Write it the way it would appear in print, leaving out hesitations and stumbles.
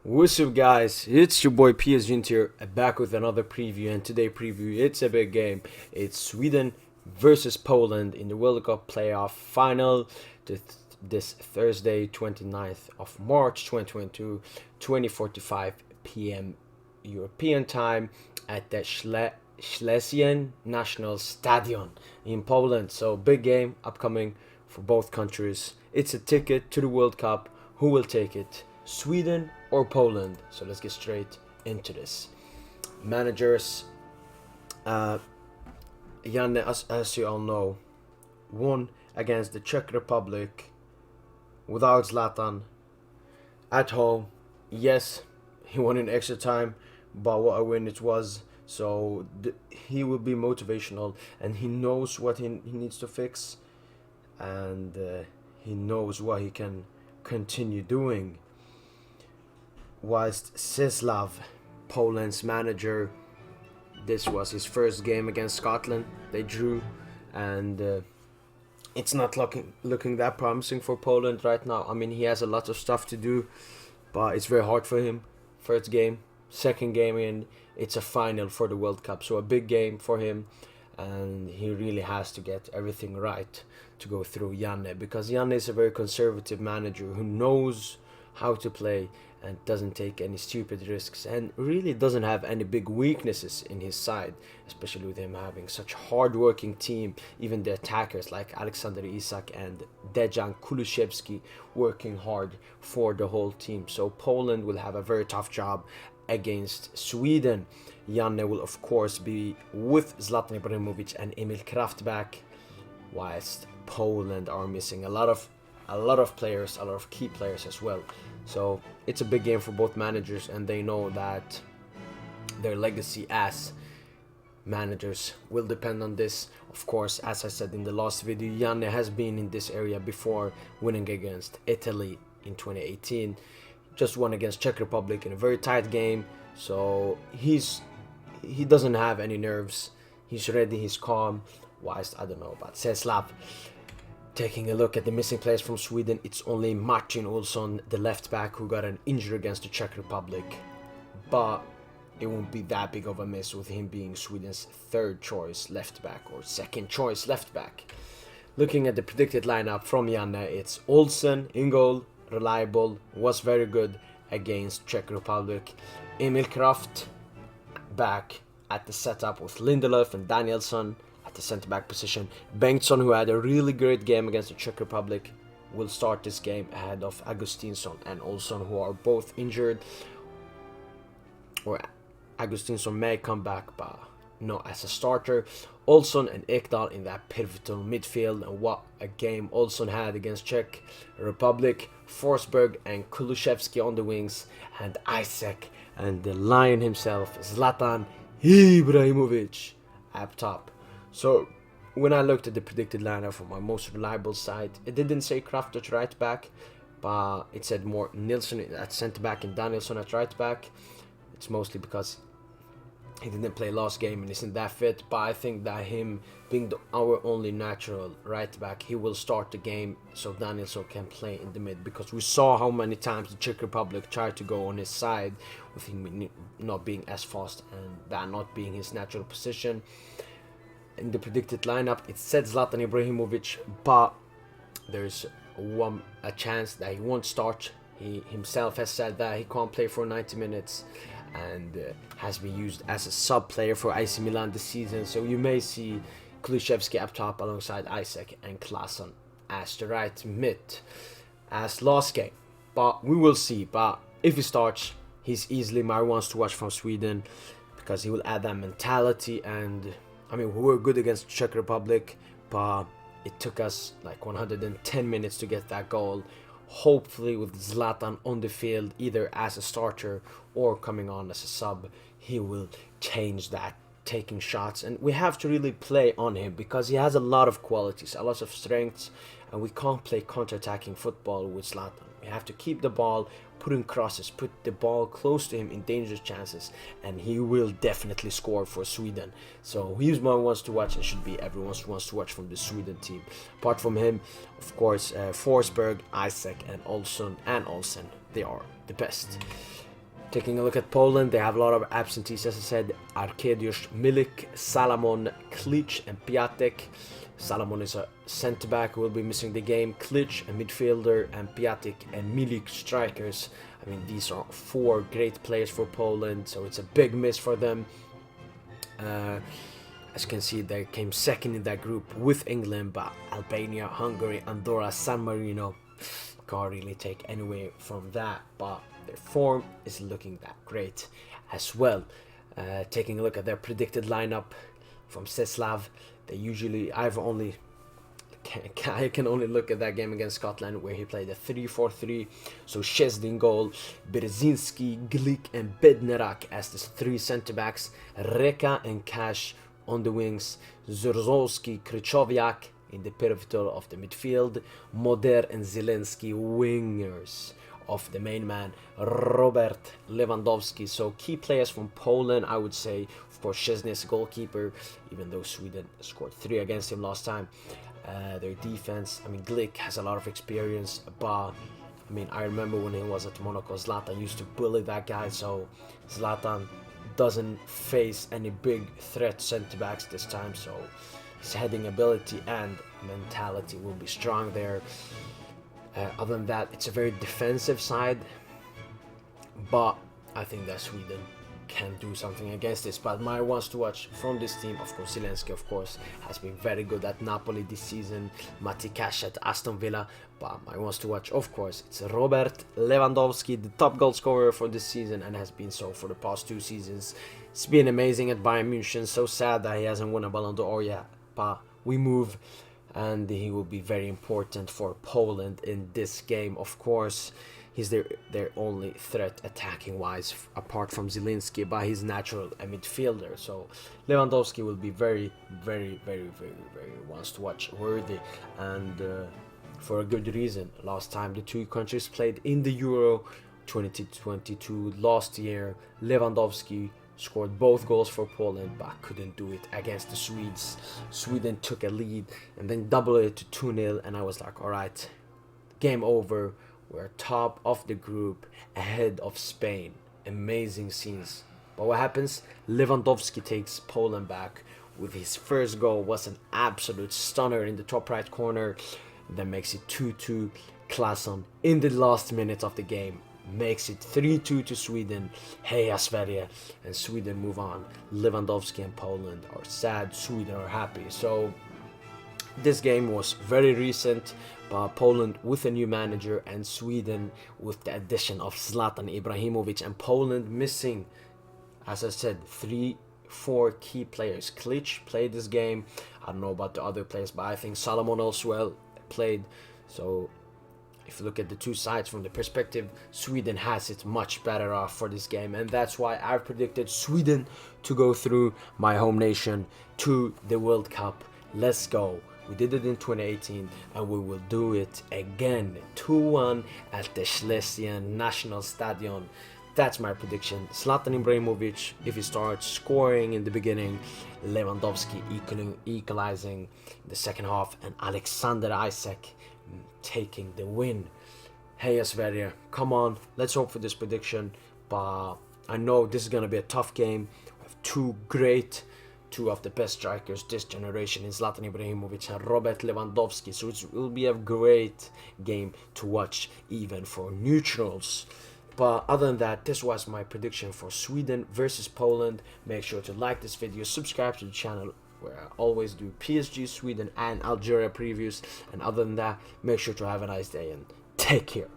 What's up, guys? It's your boy PSGINT here, back with another preview. And today preview, it's a big game. It's Sweden versus Poland in the World Cup playoff final this Thursday, 29th of March 2022, 20:45 p.m. European time at the Schlesien National Stadion in Poland. So big game upcoming for both countries. It's a ticket to the World Cup. Who will take it? Sweden or Poland? So let's get straight into this. Managers, Janne, as you all know, won against the Czech Republic without Zlatan at home. Yes, he won in extra time, but what a win it was. So he will be motivational, and he knows what he needs to fix, and he knows what he can continue doing. Whilst Czeslaw, Poland's manager, this was his first game against Scotland. They drew, and it's not looking that promising for Poland right now. I mean, he has a lot of stuff to do, but it's very hard for him. First game, second game, and it's a final for the World Cup, so a big game for him, and he really has to get everything right to go through Janne, because Janne is a very conservative manager who knows how to play and doesn't take any stupid risks, and really doesn't have any big weaknesses in his side, especially with him having such hard-working team. Even the attackers like Alexander Isak and Dejan Kulusevski working hard for the whole team. So Poland will have a very tough job against Sweden. Janne will of course be with Zlatan Ibrahimovic and Emil Kraftback, whilst Poland are missing a lot of players, a lot of key players as well. So it's a big game for both managers, and they know that their legacy as managers will depend on this. Of course, as I said in the last video, Janne has been in this area before, winning against Italy in 2018. Just won against Czech Republic in a very tight game. So he doesn't have any nerves. He's ready, he's calm. Whilst I don't know about Czeslaw. Taking a look at the missing players from Sweden, it's only Martin Olsson, the left back, who got an injury against the Czech Republic. But it won't be that big of a miss with him being Sweden's third choice left back, or second choice left back. Looking at the predicted lineup from Janne, it's Olsen in goal, reliable, was very good against Czech Republic. Emil Kraft back at the setup with Lindelöf and Danielsson at the centre-back position. Bengtsson, who had a really great game against the Czech Republic, will start this game ahead of Augustinsson and Olsson, who are both injured. Or Augustinsson may come back, but not as a starter. Olsson and Ekdal in that pivotal midfield, and what a game Olsson had against Czech Republic. Forsberg and Kulusevski on the wings, and Isaac and the lion himself, Zlatan Ibrahimovic, up top. So when I looked at the predicted lineup from my most reliable site, it didn't say Kraft at right back, but it said more Nilsson at centre back and Danielsson at right back. It's mostly because he didn't play last game and isn't that fit, but I think that him being our only natural right back, he will start the game so Danielsson can play in the mid, because we saw how many times the Czech Republic tried to go on his side with him not being as fast and that not being his natural position. In the predicted lineup, it said Zlatan Ibrahimovic, but there's a chance that he won't start. He himself has said that he can't play for 90 minutes and has been used as a sub player for AC Milan this season. So you may see Kulusevski up top alongside Isaac and Klaesson as the right mid as last game. But we will see. But if he starts, he's easily my ones to watch from Sweden, because he will add that mentality. And I mean, we were good against Czech Republic, but it took us like 110 minutes to get that goal. Hopefully with Zlatan on the field, either as a starter or coming on as a sub, he will change that, taking shots. And we have to really play on him, because he has a lot of qualities, a lot of strengths, and we can't play counter-attacking football with Zlatan. We have to keep the ball, put in crosses, put the ball close to him in dangerous chances, and he will definitely score for Sweden. So he's my ones to watch, and should be everyone's ones to watch from the Sweden team. Apart from him, of course, Forsberg, Isaac, and Olsen, they are the best. Taking a look at Poland, they have a lot of absentees, as I said. Arkadiusz Milik, Salamon, Klic and Piatek. Salamon is a centre-back who will be missing the game. Klic, a midfielder, and Piatek and Milik, strikers. I mean, these are 4 great players for Poland, so it's a big miss for them. As you can see, they came second in that group with England, but Albania, Hungary, Andorra, San Marino can't really take any away from that, but their form is looking that great as well. Taking a look at their predicted lineup from Czeslaw, they usually, I can only look at that game against Scotland where he played a 3-4-3. So Szczesny in goal, Berzinski, Glik and Bednarak as the 3 centre-backs, Reka and Cash on the wings, Zurzowski, Krychowiak in the pivotal of the midfield, Moder and Zelensky wingers of the main man, Robert Lewandowski. So key players from Poland, I would say. Of course, Szczesny is goalkeeper, even though Sweden scored 3 against him last time. Their defense, I mean, Glik has a lot of experience, but I mean, I remember when he was at Monaco, Zlatan used to bully that guy, so Zlatan doesn't face any big threat centre-backs this time, so his heading ability and mentality will be strong there. Other than that, it's a very defensive side, but I think that Sweden can do something against this. But my ones to watch from this team, of course, Zelensky, of course, has been very good at Napoli this season, Mati Cash at Aston Villa, but my ones to watch, of course, it's Robert Lewandowski, the top goal scorer for this season and has been so for the past 2 seasons. It's been amazing at Bayern Munich, so sad that he hasn't won a Ballon d'Or yet, but we move, and he will be very important for Poland in this game. Of course, he's their only threat attacking wise, apart from Zelensky, but he's natural a midfielder. So Lewandowski will be very wants to watch worthy, and for a good reason. Last time the 2 countries played in the Euro 2022 last year, Lewandowski scored both goals for Poland, but couldn't do it against the Swedes. Sweden took a lead and then doubled it to 2-0, and I was like, alright, game over. We're top of the group, ahead of Spain. Amazing scenes. But what happens? Lewandowski takes Poland back with his first goal. Was an absolute stunner in the top right corner. That makes it 2-2. Claesson in the last minute of the game makes it 3-2 to Sweden. Heja Sverige, and Sweden move on. Lewandowski and Poland are sad, Sweden are happy. So this game was very recent, but Poland with a new manager and Sweden with the addition of Zlatan Ibrahimovic, and Poland missing, as I said, 3-4 key players. Klic played this game. I don't know about the other players, but I think Salomon also well played. So if you look at the 2 sides from the perspective, Sweden has it much better off for this game, and that's why I've predicted Sweden to go through, my home nation, to the World Cup. Let's go. We did it in 2018 and we will do it again. 2-1 at the Schlesien National Stadion. That's my prediction. Zlatan Ibrahimovic, if he starts scoring in the beginning, Lewandowski equalizing in the second half, and Alexander Isak taking the win. Heja Sverige, come on, let's hope for this prediction. But I know this is going to be a tough game. We have 2 of the best strikers this generation in Zlatan Ibrahimovic and Robert Lewandowski, so it will be a great game to watch even for neutrals. But other than that, this was my prediction for Sweden versus Poland. Make sure to like this video, subscribe to the channel where I always do PSG, Sweden and Algeria previews. And other than that, make sure to have a nice day and take care.